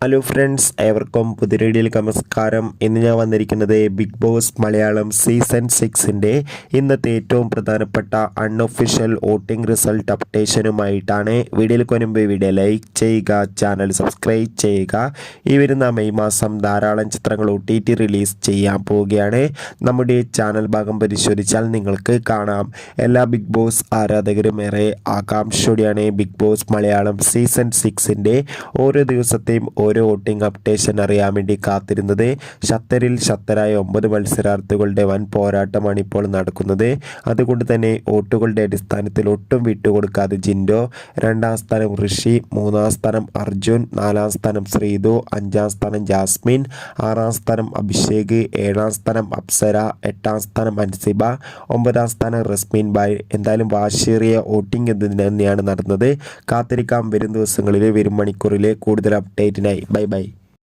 Hello friends, ഏവർക്കും പുതിയ വീഡിയോയിലേക്ക് നമസ്കാരം. ഇന്ന് ഞാൻ വന്നിരിക്കുന്നത് ബിഗ് ബോസ് മലയാളം സീസൺ 6ൻ്റെ ഇന്നത്തെ ഏറ്റവും പ്രധാനപ്പെട്ട അൺഒഫീഷ്യൽ വോട്ടിംഗ് റിസൾട്ട് അപ്ഡേഷനുമായിട്ടാണ്. വീഡിയോയിലേക്ക് വരുമ്പോൾ വീഡിയോ ലൈക്ക് ചെയ്യുക, ചാനൽ സബ്സ്ക്രൈബ് ചെയ്യുക. ഈ വരുന്ന മെയ് മാസം ധാരാളം ചിത്രങ്ങൾ OTT റിലീസ് ചെയ്യാൻ പോവുകയാണ്. നമ്മുടെ ചാനൽ ഭാഗം പരിശോധിച്ചാൽ നിങ്ങൾക്ക് കാണാം. എല്ലാ ബിഗ് ബോസ് ആരാധകരും ഏറെ ആകാംക്ഷയോടെയാണ് ബിഗ് ബോസ് മലയാളം സീസൺ 6ൻ്റെ ഓരോ ദിവസത്തെയും ഓരോ വോട്ടിംഗ് അപ്ഡേഷൻ അറിയാൻ വേണ്ടി കാത്തിരുന്നത്. ശക്തരായ 9 മത്സരാർത്ഥികളുടെ വൻ പോരാട്ടമാണ് ഇപ്പോൾ നടക്കുന്നത്. അതുകൊണ്ട് തന്നെ വോട്ടുകളുടെ അടിസ്ഥാനത്തിൽ ഒട്ടും വിട്ടുകൊടുക്കാതെ ജിൻഡോ, 2ാം സ്ഥാനം ഋഷി, 3ാം സ്ഥാനം അർജുൻ, 4ാം സ്ഥാനം ശ്രീതു, 5ാം സ്ഥാനം ജാസ്മിൻ, 6ാം സ്ഥാനം അഭിഷേക്, 7ാം സ്ഥാനം അപ്സര, 8ാം സ്ഥാനം അൻസിബ, 9ാം സ്ഥാനം റസ്മിൻ ബായ്. എന്തായാലും വാശിയേറിയ വോട്ടിംഗ് തന്നെയാണ് നടന്നത്. കാത്തിരിക്കാം വരും ദിവസങ്ങളിലെ വരും മണിക്കൂറിലെ കൂടുതൽ അപ്ഡേറ്റിനായി. ബൈ.